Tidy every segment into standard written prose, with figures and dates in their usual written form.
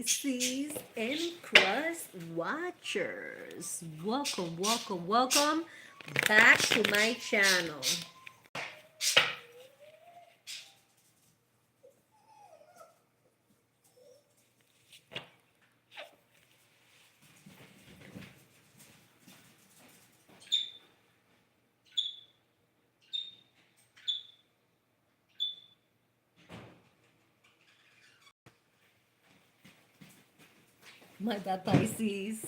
Pisces and Cross Watchers. Welcome, welcome, welcome back to my channel. My bad, Pisces.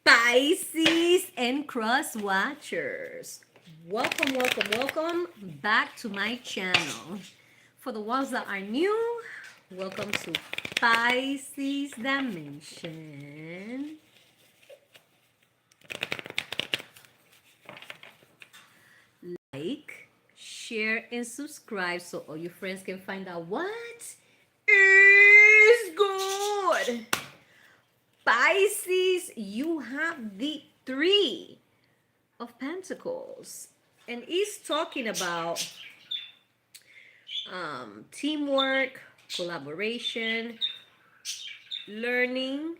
Pisces and Cross Watchers. Welcome, welcome, welcome back to my channel. For the ones that are new, welcome to Pisces Dimension. Like, share, and subscribe so all your friends can find out what is good. Pisces, you have the Three of Pentacles, and it's talking about teamwork, collaboration, learning,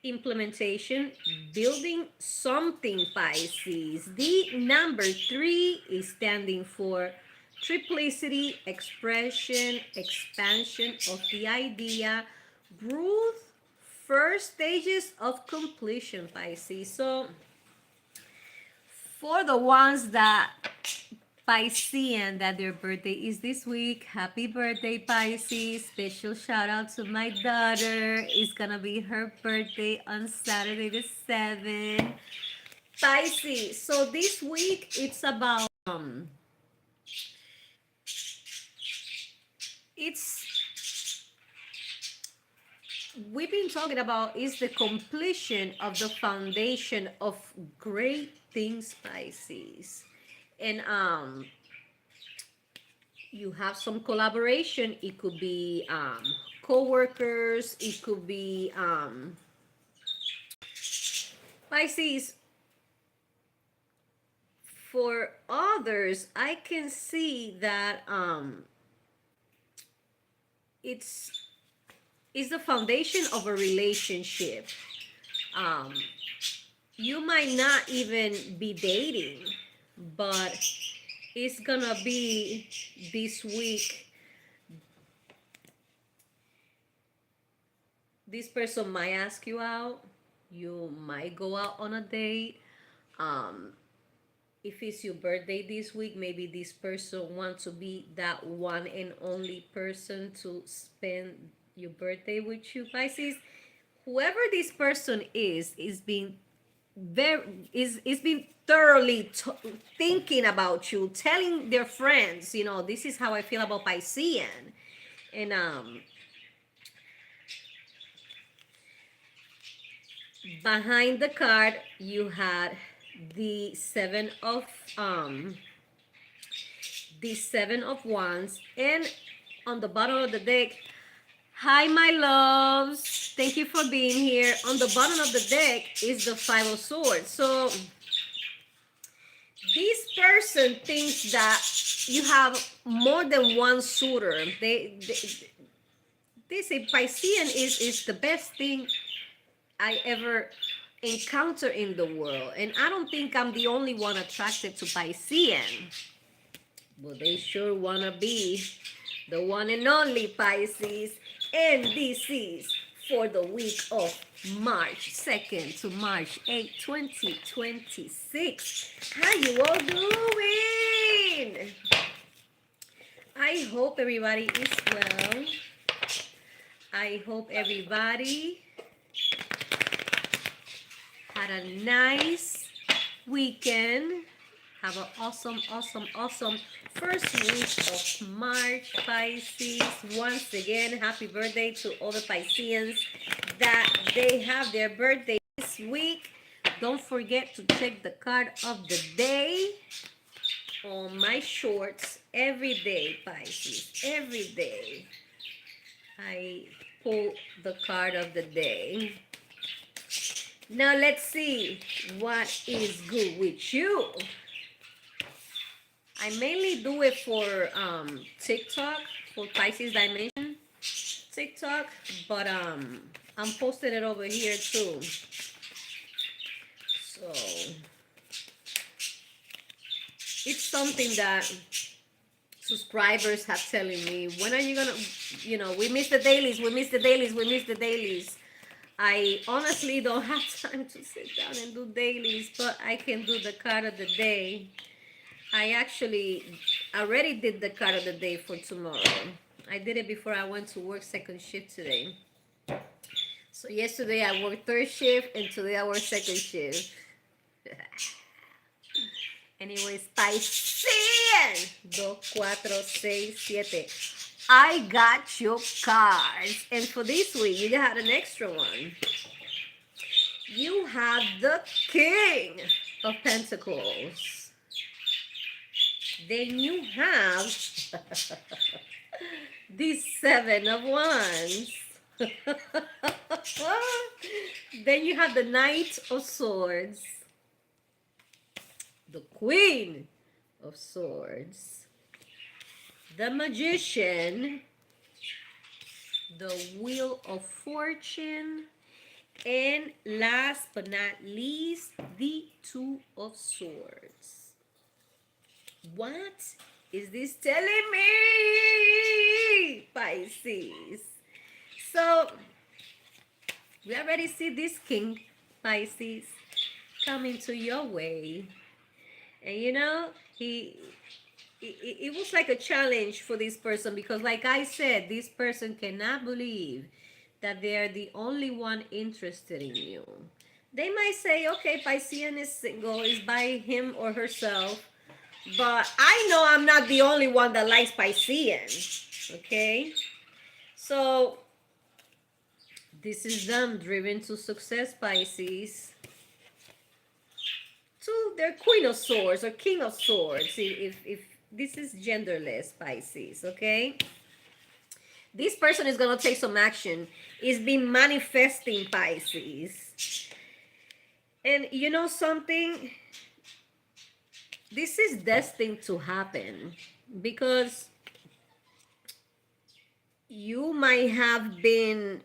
implementation, building something. Pisces, the number 3 is standing for triplicity, expression, expansion of the idea, growth, first stages of completion. Pisces. So for the ones that Piscean, that their birthday is this week, happy birthday, Pisces. Special shout out to my daughter. It's gonna be her birthday on Saturday the 7th. Pisces. So this week it's about we've been talking about is the completion of the foundation of great things, Pisces. And you have some collaboration. It could be co-workers, it could be Pisces. For others, I can see that it's the foundation of a relationship. You might not even be dating, but it's gonna be this week. This person might ask you out. You might go out on a date. If it's your birthday this week, maybe this person wants to be that one and only person to spend your birthday with you, Pisces. Whoever this person is being been thoroughly thinking about you, telling their friends, this is how I feel about Piscean. And behind the card you had the seven of wands, and on the bottom of the deck, hi my loves, thank you for being here. On the bottom of the deck is the 5 of swords. So this person thinks that you have more than one suitor. They say Piscean is the best thing I ever encounter in the world, and I don't think I'm the only one attracted to Piscean, but they sure wanna be the one and only, Pisces. And this is for the week of March 2nd to March 8th, 2026. How you all doing? I hope everybody is well. I hope everybody had a nice weekend. Have an awesome, awesome, awesome first week of March, Pisces. Once again, happy birthday to all the Pisceans that they have their birthday this week. Don't forget to check the card of the day on my shorts every day, Pisces. Every day I pull the card of the day. Now let's see what is good with you. I mainly do it for TikTok, for Pisces Dimension. TikTok, but I'm posting it over here too. So it's something that subscribers have telling me, when are you gonna, we miss the dailies, we miss the dailies, we miss the dailies. I honestly don't have time to sit down and do dailies, but I can do the card of the day. I actually already did the card of the day for tomorrow. I did it before I went to work second shift today. So yesterday I worked third shift and today I work second shift. Anyways, Pisces, 2, 4, 6, 7. I got your cards. And for this week, you got an extra one. You have the King of Pentacles. Then you have the 7 of Wands. Then you have the Knight of Swords, the Queen of Swords, the Magician, the Wheel of Fortune, and last but not least, the 2 of Swords. What is this telling me, Pisces? So we already see this King, Pisces, coming to your way. And it was like a challenge for this person, because like I said, this person cannot believe that they're the only one interested in you. They might say, okay, Piscean is single, is by him or herself, but I know I'm not the only one that likes Piscean, okay? So this is them driven to success, Pisces, to their Queen of Swords or King of Swords, if this is genderless, Pisces, okay? This person is going to take some action. It's been manifesting, Pisces. And you know something? This is destined to happen, because you might have been,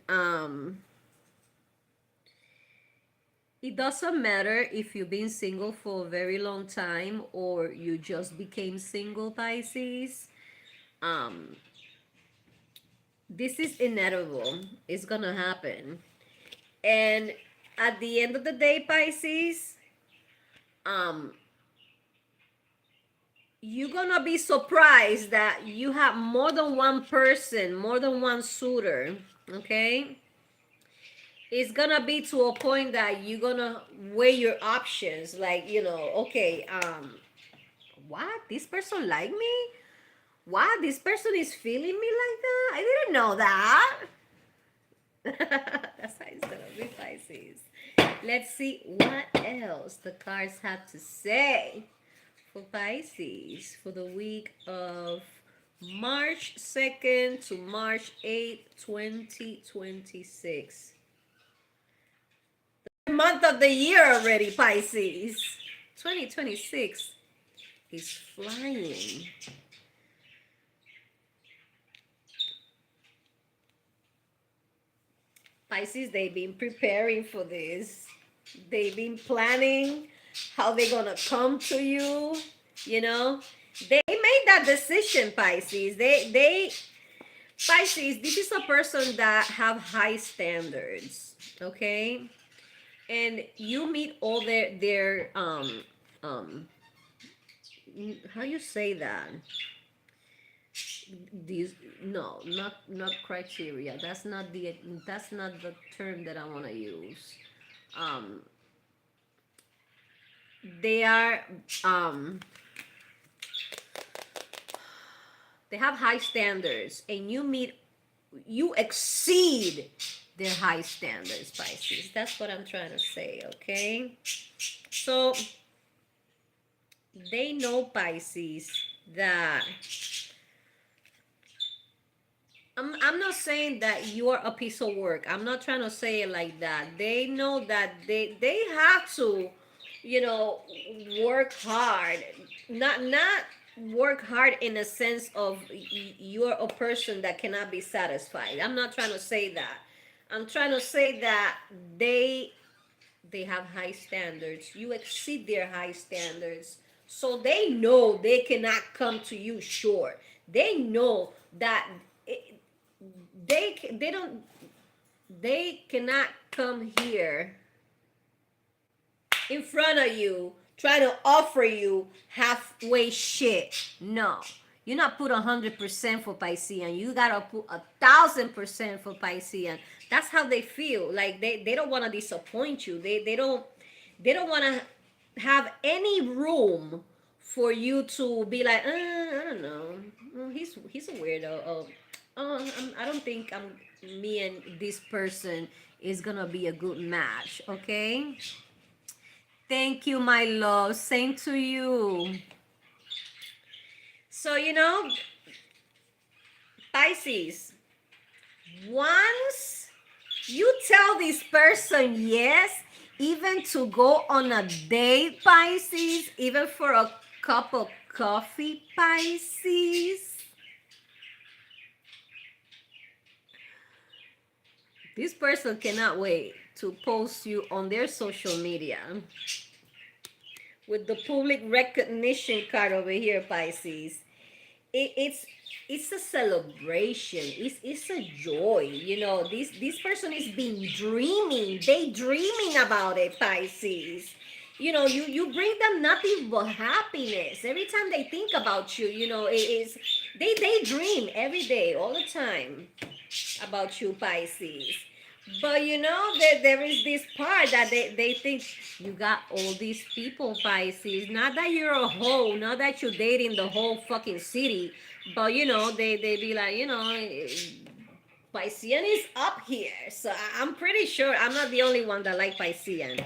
it doesn't matter if you've been single for a very long time or you just became single, Pisces. This is inevitable. It's gonna happen. And at the end of the day, Pisces, you're gonna be surprised that you have more than one person, more than one suitor, okay? It's gonna be to a point that you're gonna weigh your options, like, okay, what? This person like me? What? This person is feeling me like that? I didn't know that. That's how it's gonna be, Pisces. Let's see what else the cards have to say for Pisces for the week of March 2nd to March 8th, 2026. The month of the year already, Pisces. 2026 is flying. Pisces, they've been preparing for this. They've been planning how they're gonna come to you. They made that decision, Pisces. Pisces, this is a person that have high standards, okay? And you meet all their how you say that? These, no, not criteria. That's not the term that I want to use. They are they have high standards, and you exceed their high standards, Pisces. That's what I'm trying to say, okay? So they know, Pisces, that I'm not saying that you are a piece of work. I'm not trying to say it like that. They know that they have to, work hard. Not work hard in a sense of you're a person that cannot be satisfied. I'm not trying to say that. I'm trying to say that they have high standards. You exceed their high standards. So they know they cannot come to you short. They know that it, they don't they cannot come here in front of you trying to offer you halfway shit. No. You're not put 100% for Piscean. You gotta put 1,000% for Piscean. That's how they feel. Like they don't want to disappoint you. They don't want to have any room for you to be like, I don't know. He's a weirdo. I don't think me and this person is gonna be a good match. Okay. Thank you, my love. Same to you. So, Pisces, once you tell this person yes, even to go on a date, Pisces, even for a cup of coffee, Pisces, this person cannot wait to post you on their social media with the public recognition card over here, Pisces. It's a celebration. It's a joy. This person is been dreaming. They dreaming about it, Pisces. You bring them nothing but happiness every time they think about you. They dream every day, all the time about you, Pisces. But that there is this part that they think you got all these people, Pisces. Not that you're a hoe, not that you're dating the whole fucking city, but they be like, Piscean is up here. So I'm pretty sure I'm not the only one that like Piscean.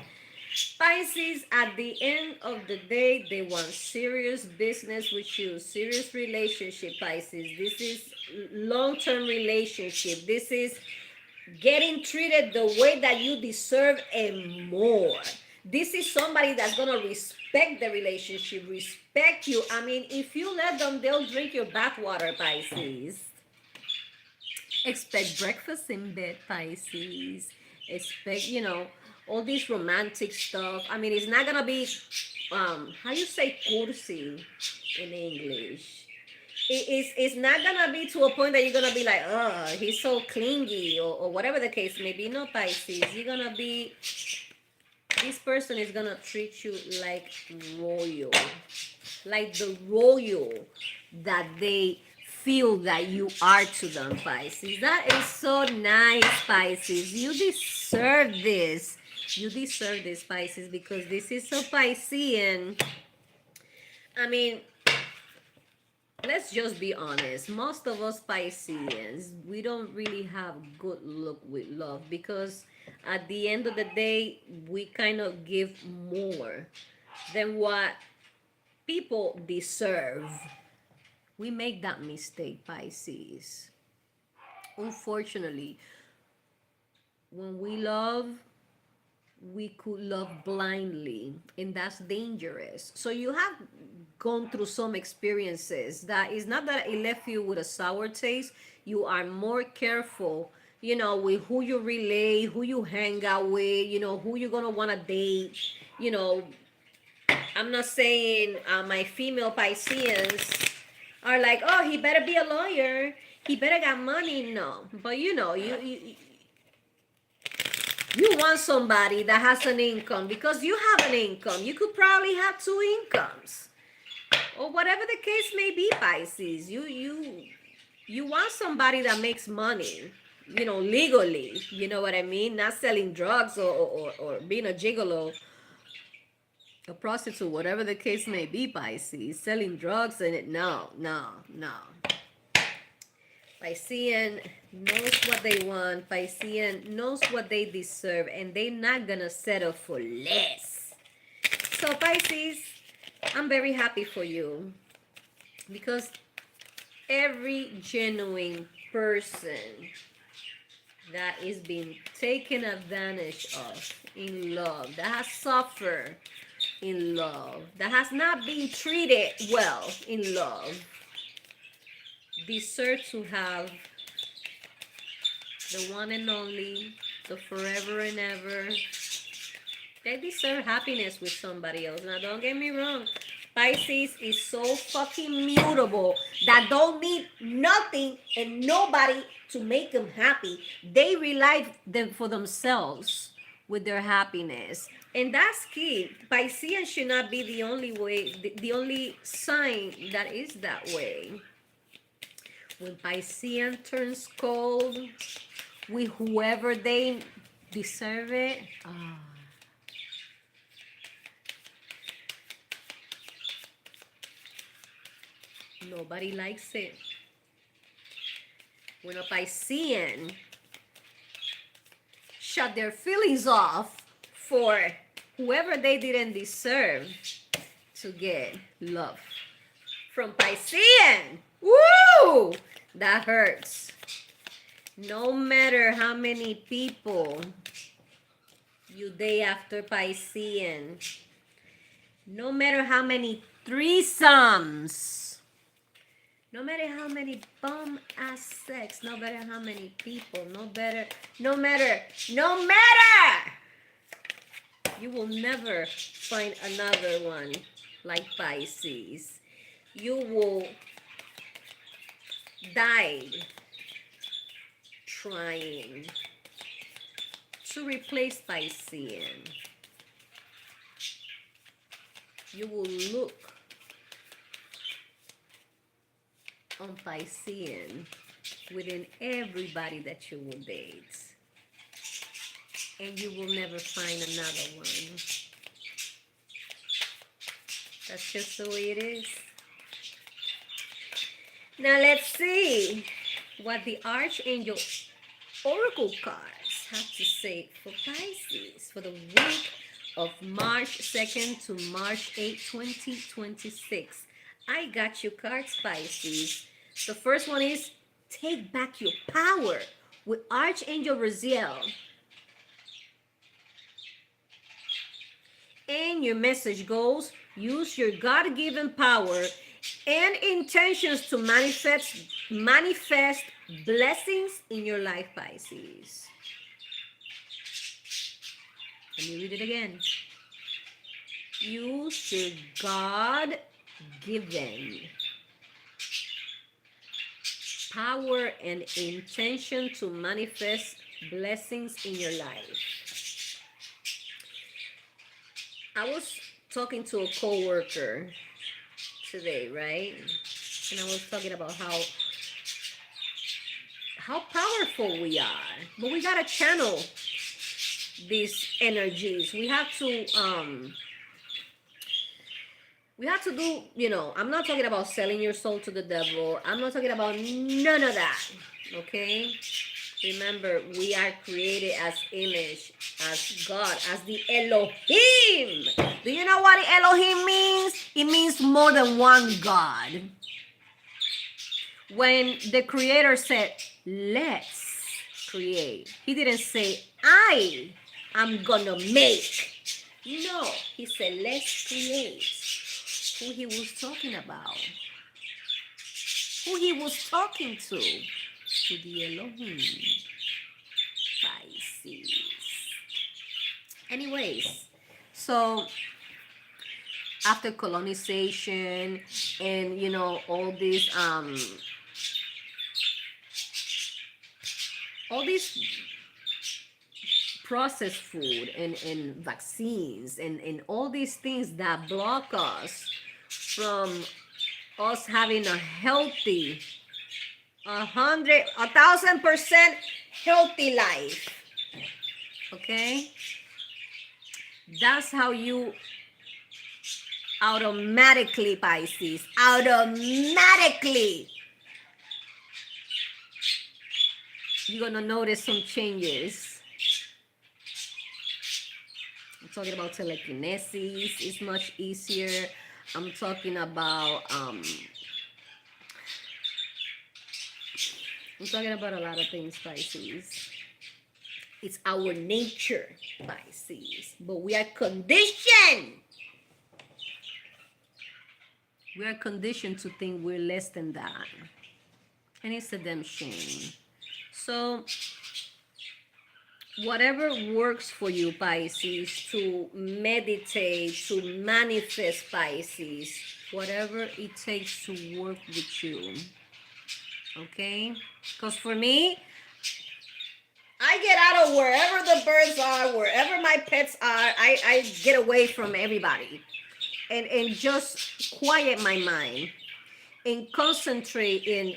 Pisces, at the end of the day, they want serious business with you, serious relationship, Pisces. This is long-term relationship. This is getting treated the way that you deserve and more. This is somebody that's gonna respect the relationship, respect you. I mean, if you let them, they'll drink your bathwater, Pisces. Expect breakfast in bed, Pisces. Expect, all this romantic stuff. I mean, it's not gonna be how you say cursi in English. It's not gonna be to a point that you're gonna be like, oh, he's so clingy, or whatever the case may be. No, Pisces, you're gonna be, this person is gonna treat you like royal, like the royal that they feel that you are to them, Pisces. That is so nice, Pisces. You deserve this. You deserve this, Pisces, because this is so Piscean. I mean, let's just be honest. Most of us Pisceans, we don't really have good luck with love, because at the end of the day, we kind of give more than what people deserve. We make that mistake, Pisces. Unfortunately, when we love, we could love blindly, and that's dangerous. So you have gone through some experiences that is not that it left you with a sour taste. You are more careful, with who you relate, who you hang out with, who you're gonna want to date. I'm not saying my female Pisceans are like, oh, he better be a lawyer, he better got money. No, but you want somebody that has an income, because you have an income. You could probably have two incomes, or whatever the case may be, Pisces. You want somebody that makes money, legally. You know what I mean? Not selling drugs, or being a gigolo, a prostitute, whatever the case may be, Pisces. Selling drugs and it, no. Piscean knows what they want. Piscean knows what they deserve, and they're not gonna settle for less. So, Pisces, I'm very happy for you, because every genuine person that is being taken advantage of in love, that has suffered in love, that has not been treated well in love, deserve to have the one and only, the forever and ever. They deserve happiness with somebody else. Now, don't get me wrong. Pisces is so fucking mutable that don't need nothing and nobody to make them happy. They rely them for themselves with their happiness. And that's key. Piscean should not be the only way, the only sign that is that way. When Piscean turns cold with whoever they deserve it, nobody likes it. When a Piscean shut their feelings off for whoever they didn't deserve to get love from Piscean, woo! That hurts. No matter how many people you date after Piscean, no matter how many threesomes, no matter how many bum ass sex, no matter how many people, no matter, you will never find another one like Pisces. You will die trying to replace Piscean. You will look on Piscean within everybody that you will date, and you will never find another one. That's just the way it is. Now let's see what the Archangel Oracle cards have to say for Pisces for the week of March 2nd to March 8th, 2026. I got you cards, Pisces. The first one is take back your power with Archangel Reusable. And your message goes, use your God-given power and intentions to manifest blessings in your life, Pisces. Let me read it again. Use your God-given power and intention to manifest blessings in your life. I was talking to a coworker today, right? And I was talking about how powerful we are, but we gotta channel these energies. We have to do, I'm not talking about selling your soul to the devil. I'm not talking about none of that, okay? Remember, we are created as image, as God, as the Elohim. Do you know what Elohim means? It means more than one God. When the Creator said, let's create, He didn't say, I am gonna make. No, He said, let's create. Who He was talking about? Who He was talking to the Elohim. Pisces. Anyways, so after colonization and all these processed food and vaccines and all these things that block us from us having a healthy 1,000% healthy life. Okay, that's how you automatically, Pisces, you're gonna notice some changes. I'm talking about telekinesis. It's much easier. I'm talking about a lot of things, Pisces. It's our nature, Pisces, but we are conditioned We are conditioned to think we're less than that. And it's a damn shame. So, whatever works for you, Pisces, to meditate, to manifest, Pisces, whatever it takes to work with you. Okay? Because for me, I get out of wherever the birds are, wherever my pets are, I get away from everybody. And just quiet my mind and concentrate in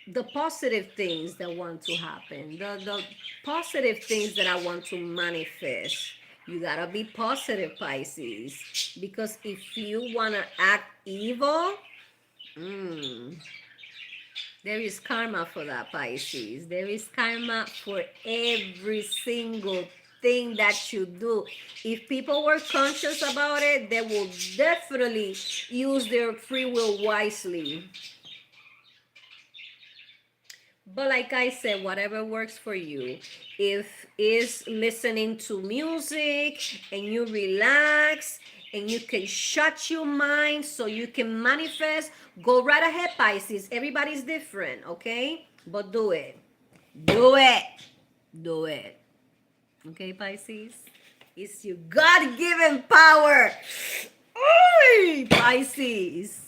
the positive things that want to happen, the positive things that I want to manifest. You gotta be positive, Pisces, because if you wanna act evil, there is karma for that, Pisces. There is karma for every single thing that you do. If people were conscious about it, they will definitely use their free will wisely. But like I said, whatever works for you. If it's listening to music and you relax and you can shut your mind so you can manifest, go right ahead, Pisces. Everybody's different, okay? But do it. Do it. Do it. Okay, Pisces? It's your God-given power. Oy, Pisces.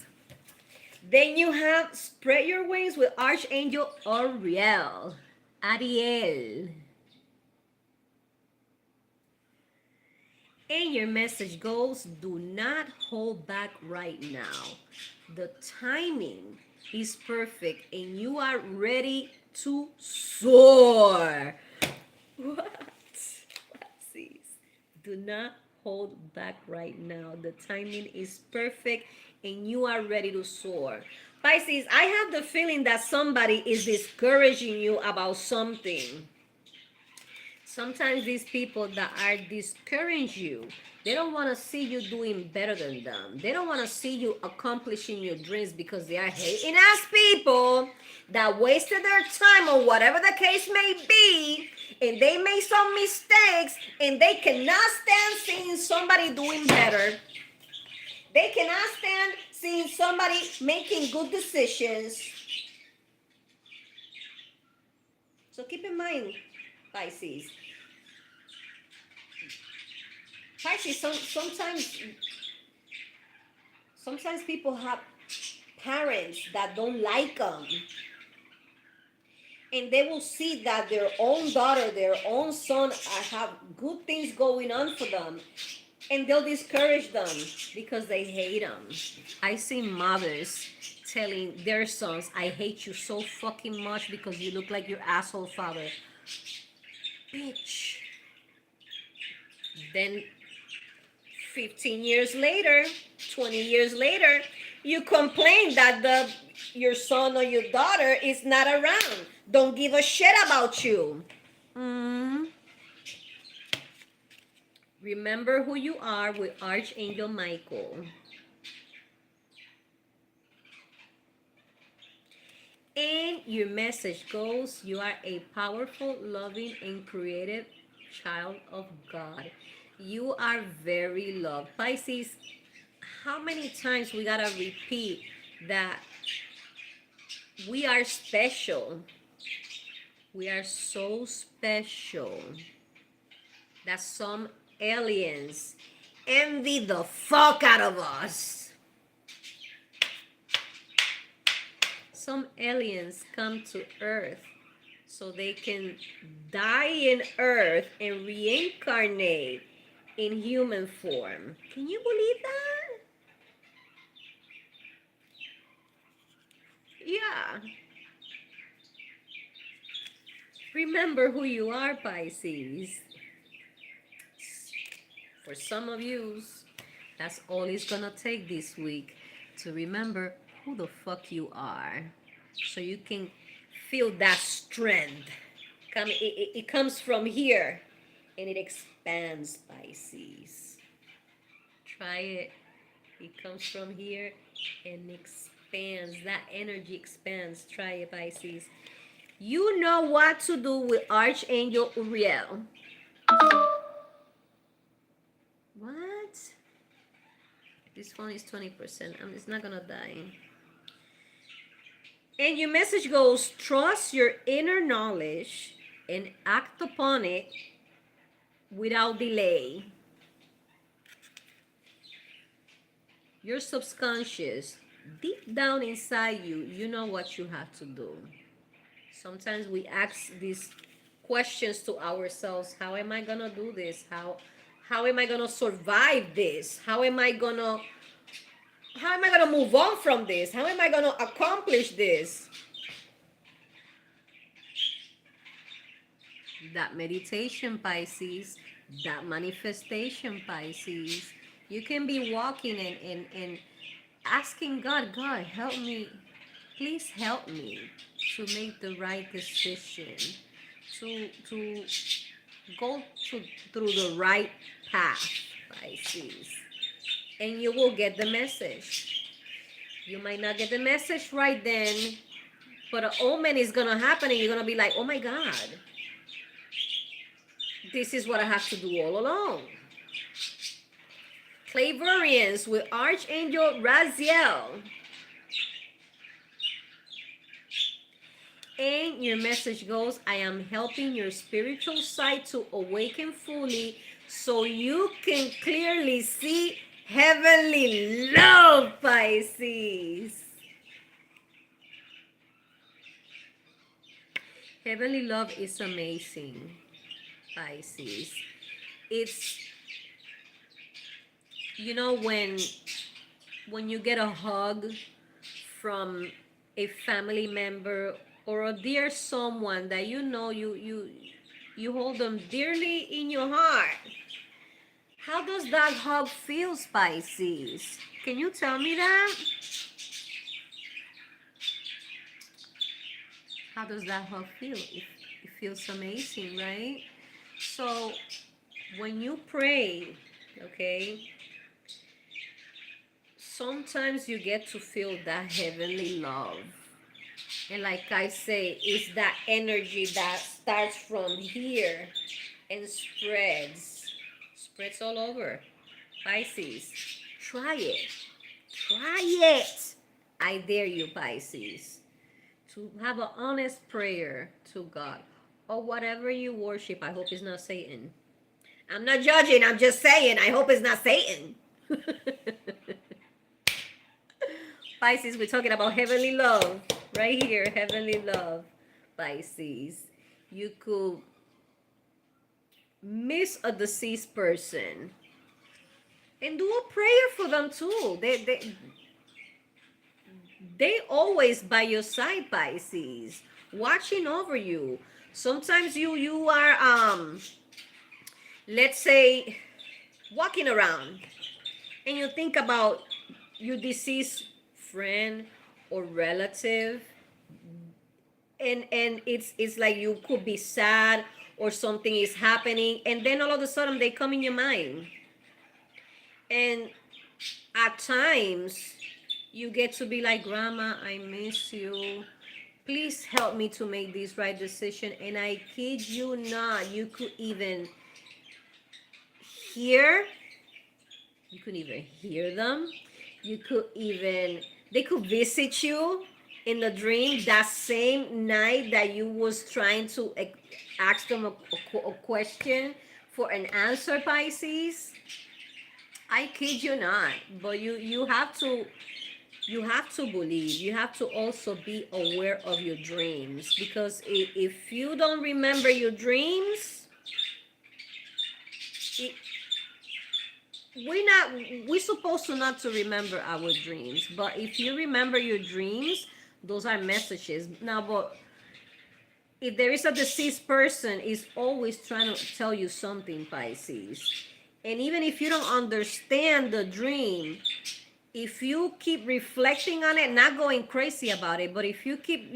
Then you have spread your wings with Archangel Ariel. Ariel. And your message goes, do not hold back right now. The timing is perfect and you are ready to soar. What? Pisces. Do not hold back right now. The timing is perfect and you are ready to soar. Pisces, I have the feeling that somebody is discouraging you about something. Sometimes these people that are discouraging you, they don't want to see you doing better than them. They don't want to see you accomplishing your dreams because they are hating ass people that wasted their time or whatever the case may be, and they made some mistakes and they cannot stand seeing somebody doing better. They cannot stand seeing somebody making good decisions. So keep in mind, Pisces. Pisces, sometimes people have parents that don't like them. And they will see that their own daughter, their own son have good things going on for them. And they'll discourage them because they hate them. I see mothers telling their sons, I hate you so fucking much because you look like your asshole father. Bitch. Then 15 years later, 20 years later, you complain that your son or your daughter is not around. Don't give a shit about you. Remember who you are with Archangel Michael. And your message goes, you are a powerful, loving, and creative child of God. You are very loved. Pisces, how many times we gotta repeat that we are special? We are so special that some aliens envy the fuck out of us. Some aliens come to Earth so they can die in Earth and reincarnate in human form. Can you believe that? Yeah. Remember who you are, Pisces. For some of you, that's all it's gonna take this week to remember who the fuck you are, so you can feel that strength. It comes from here and it expands, Pisces. Try it. It comes from here and expands. That energy expands. Try it, Pisces. You know what to do with Archangel Uriel. What? This phone is 20%. It's not gonna die. And your message goes, trust your inner knowledge and act upon it without delay. Your subconscious, deep down inside you, you know what you have to do. Sometimes we ask these questions to ourselves. How am I gonna do this? How am I gonna survive this? How am I gonna move on from this? How am I gonna accomplish this? That meditation, Pisces, that manifestation, Pisces. You can be walking and asking God, God, help me. Please help me to make the right decision, to go through the right path, Pisces. And you will get the message. You might not get the message right then, but an omen is going to happen and you're going to be like, oh my God, this is what I have to do all along. Clairvoyance with Archangel Raziel. And your message goes, I am helping your spiritual side to awaken fully so you can clearly see heavenly love, Pisces. Heavenly love is amazing, Pisces. It's, you know, when you get a hug from a family member or a dear someone that you know you hold them dearly in your heart. How does that hug feel, Pisces? Can you tell me that? How does that hug feel? It feels amazing, right? So when you pray, okay, sometimes you get to feel that heavenly love. And like I say, it's that energy that starts from here and spreads all over. Pisces, try it. Try it. I dare you, Pisces, to have an honest prayer to God or whatever you worship. I hope it's not Satan. I'm not judging. I'm just saying, I hope it's not Satan. Pisces, we're talking about heavenly love. Right here, heavenly love, Pisces. You could miss a deceased person and do a prayer for them too. They always by your side, Pisces, watching over you. Sometimes you are let's say walking around and you think about your deceased friend or relative, and it's like you could be sad or something is happening, and then all of a sudden they come in your mind, and at times you get to be like, Grandma, I miss you, please help me to make this right decision. And I kid you not, you could even hear them. You could even, they could visit you in the dream that same night that you was trying to ask them a question for an answer, Pisces. I kid you not. But you have to believe. You have to also be aware of your dreams, because if you don't remember your dreams, we're supposed to not to remember our dreams. But if you remember your dreams, those are messages. Now, but if there is a deceased person, is always trying to tell you something, Pisces. And even if you don't understand the dream, if you keep reflecting on it, not going crazy about it, but if you keep,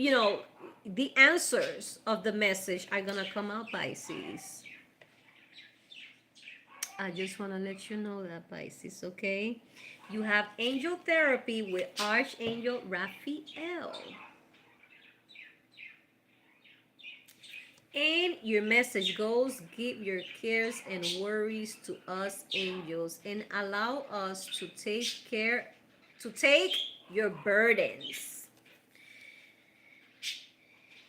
the answers of the message are gonna come out, Pisces. I just want to let you know that, Pisces, okay? You have angel therapy with Archangel Raphael. And your message goes, give your cares and worries to us angels and allow us to take your burdens.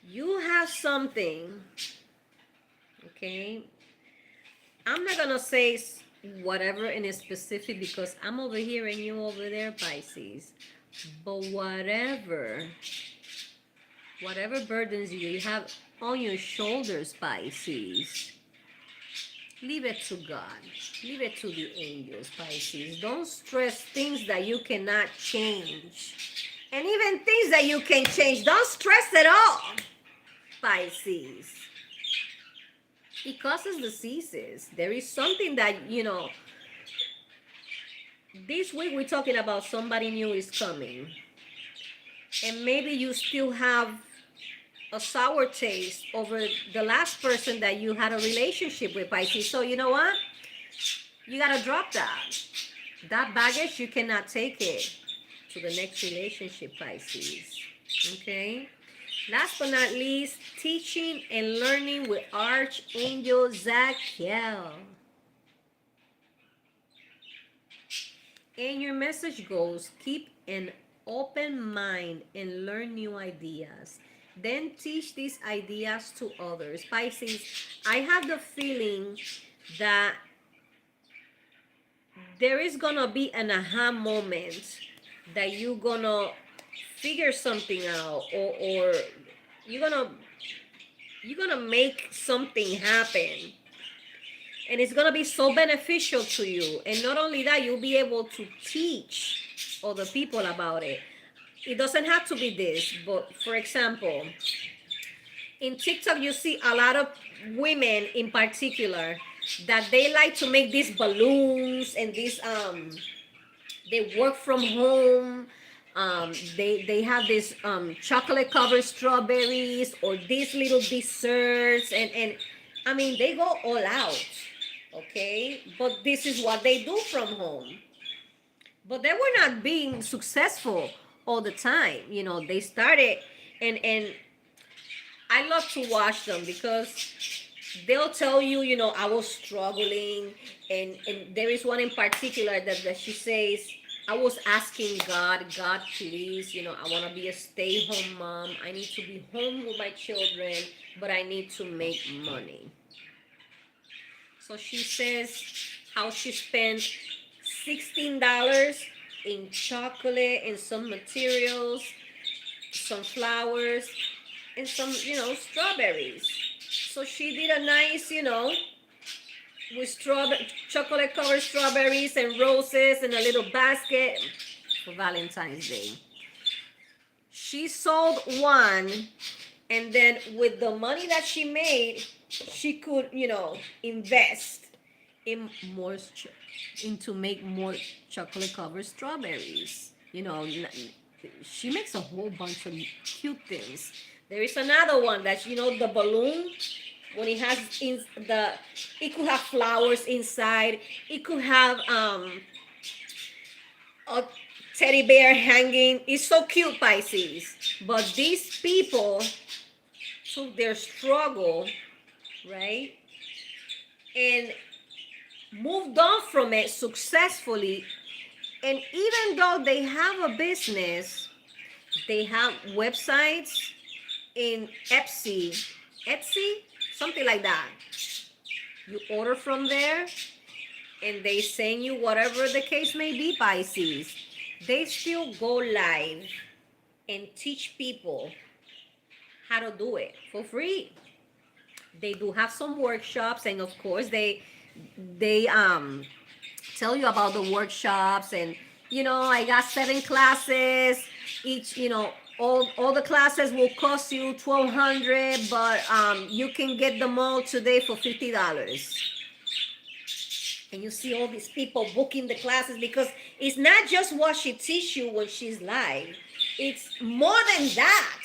You have something, okay? I'm not gonna say whatever in a specific because I'm over here and you over there, Pisces. But whatever burdens you have on your shoulders, Pisces, leave it to God. Leave it to the angels, Pisces. Don't stress things that you cannot change. And even things that you can change, don't stress at all, Pisces. It causes diseases. There is something that, this week we're talking about somebody new is coming. And maybe you still have a sour taste over the last person that you had a relationship with, Pisces. So you know what? You gotta drop that. That baggage, you cannot take it to the next relationship, Pisces. Okay? Last but not least, teaching and learning with Archangel Zachiel. And your message goes, keep an open mind and learn new ideas. Then teach these ideas to others. Pisces, I have the feeling that there is gonna be an aha moment that you're gonna figure something out, or you're gonna make something happen, and it's gonna be so beneficial to you. And not only that, you'll be able to teach other people about it. It doesn't have to be this, but for example, in TikTok you see a lot of women in particular that they like to make these balloons and these they work from home. They have this chocolate covered strawberries or these little desserts, and I mean they go all out, okay? But this is what they do from home. But they were not being successful all the time. They started, and I love to watch them because they'll tell you, I was struggling, and there is one in particular that she says, I was asking God, please, I want to be a stay-home mom. I need to be home with my children, but I need to make money. So she says how she spent $16 in chocolate and some materials, some flowers, and some, strawberries. So she did a nice, with chocolate covered strawberries and roses and a little basket for Valentine's Day. She sold one, and then with the money that she made, she could, invest in more, into make more chocolate covered strawberries. She makes a whole bunch of cute things. There is another one that's, the balloon, when it has it could have flowers inside. It could have a teddy bear hanging. It's so cute, Pisces. But these people took their struggle, right, and moved on from it successfully. And even though they have a business, they have websites in Etsy, something like that. You order from there and they send you whatever the case may be, Pisces. They still go live and teach people how to do it for free. They do have some workshops, and of course they tell you about the workshops, and I got 7 classes each. All the classes will cost you $1,200, but you can get them all today for $50. And you see all these people booking the classes because it's not just what she teaches you when she's live. It's more than that.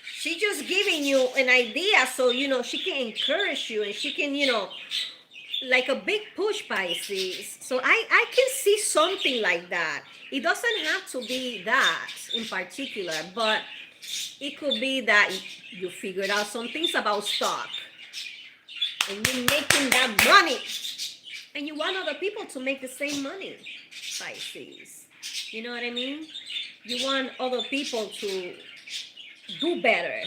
She's just giving you an idea so, she can encourage you, and she can, like a big push, Pisces. So I can see something like that. It doesn't have to be that in particular, but it could be that you figured out some things about stock. and you're making that money. And you want other people to make the same money, Pisces. You know what I mean? You want other people to do better,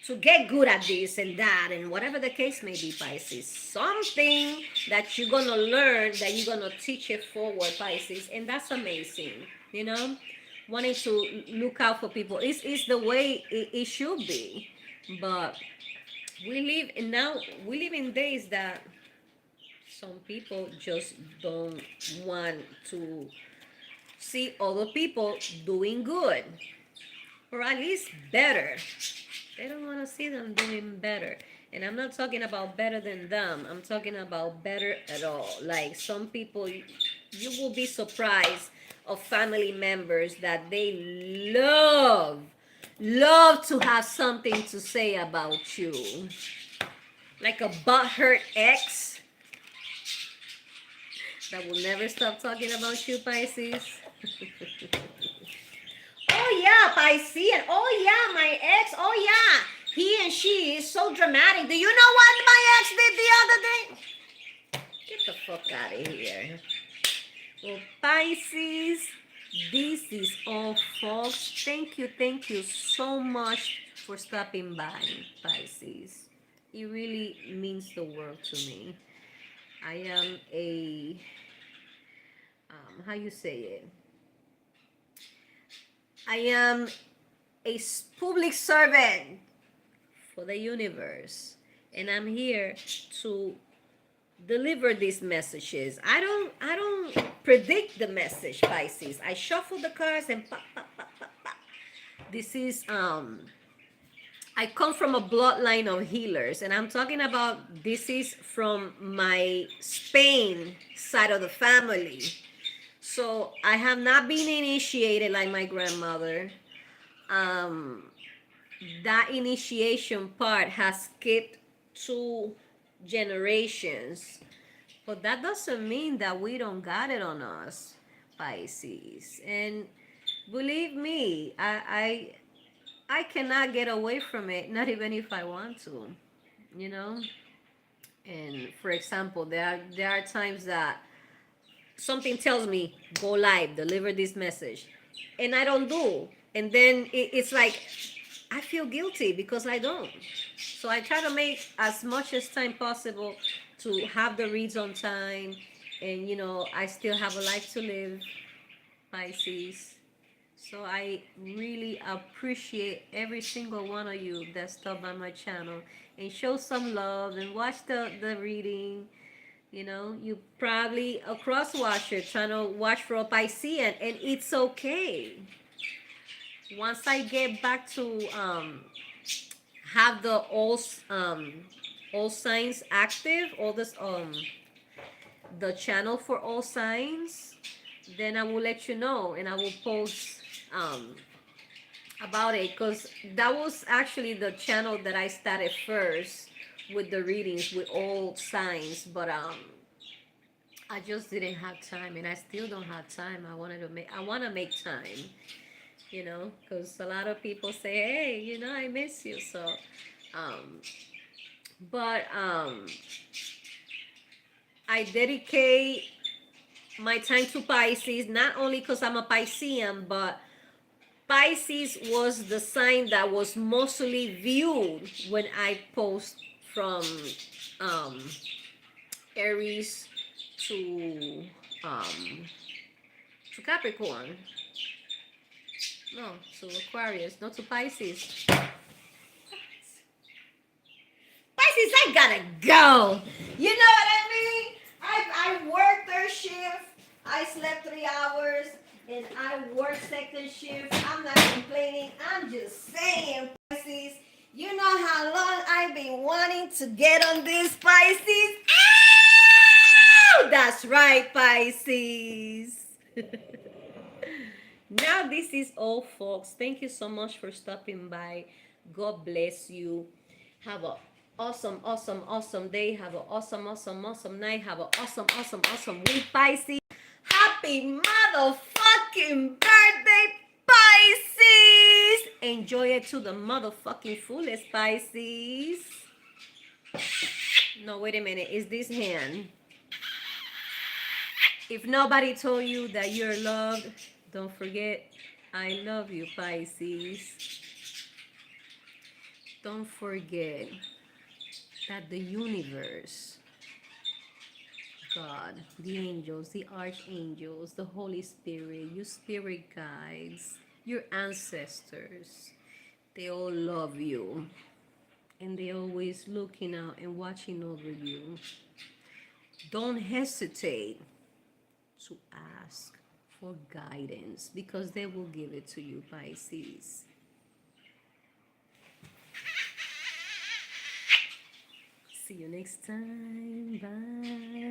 to get good at this and that, and whatever the case may be, Pisces. Something that you're going to learn, that you're going to teach it forward, Pisces. And that's amazing, you know? Wanting to look out for people. It's the way it should be. But we live in days that some people just don't want to see other people doing good, or at least better. They don't want to see them doing better. And I'm not talking about better than them. I'm talking about better at all. Like some people, you will be surprised of family members that they love to have something to say about you. Like a butthurt ex that will never stop talking about you, Pisces. Oh yeah, Pisces. Oh yeah, my ex. Oh yeah, he and she is so dramatic. Do you know what my ex did the other day? Get the fuck out of here. Well, Pisces, this is all, folks. Thank you so much for stopping by, Pisces. It really means the world to me. I am a, how you say it? I am a public servant for the universe, and I'm here to deliver these messages. I don't predict the message, Pisces. I shuffle the cards and pop, pop, pop, pop, pop. This is I come from a bloodline of healers, and I'm talking about this is from my Spain side of the family. So I have not been initiated like my grandmother. That initiation part has skipped 2 generations. But that doesn't mean that we don't got it on us, Pisces. And believe me, I cannot get away from it, not even if I want to, you know? And for example, there are times that something tells me, go live, deliver this message, and I don't do. And then it's like, I feel guilty because I don't. So I try to make as much as time possible to have the reads on time. And, you know, I still have a life to live, Pisces. So I really appreciate every single one of you that stopped by my channel and show some love and watch the reading. You know, you probably a cross-watcher trying to watch for a Piscean, and it's okay. Once I get back to have the all signs active, all this the channel for all signs, then I will let you know, and I will post about it, because that was actually the channel that I started first with the readings with all signs. But I just didn't have time, and I still don't have time. I want to make time, you know, because a lot of people say, hey, you know, I miss you. So I dedicate my time to Pisces, not only because I'm a Piscean, but Pisces was the sign that was mostly viewed when I post from Aries to Capricorn. No, to Aquarius, not to Pisces. Pisces, I gotta go. You know what I mean? I worked third shift. I slept 3 hours. And I work second shift. I'm not complaining. I'm just saying, Pisces. You know how long I've been wanting to get on this, Pisces? Ow! That's right, Pisces. Now this is all, folks. Thank you so much for stopping by. God bless you. Have a awesome day. Have an awesome night. Have an awesome week, Pisces. Happy motherfucking birthday, Pisces! Enjoy it to the motherfucking fullest, Pisces. No, wait a minute. It's this hand. If nobody told you that you're loved, don't forget, I love you, Pisces. Don't forget that the universe, God, the angels, the archangels, the Holy Spirit, your spirit guides, your ancestors, they all love you. And they're always looking out and watching over you. Don't hesitate to ask for guidance because they will give it to you, Pisces. See you next time. Bye.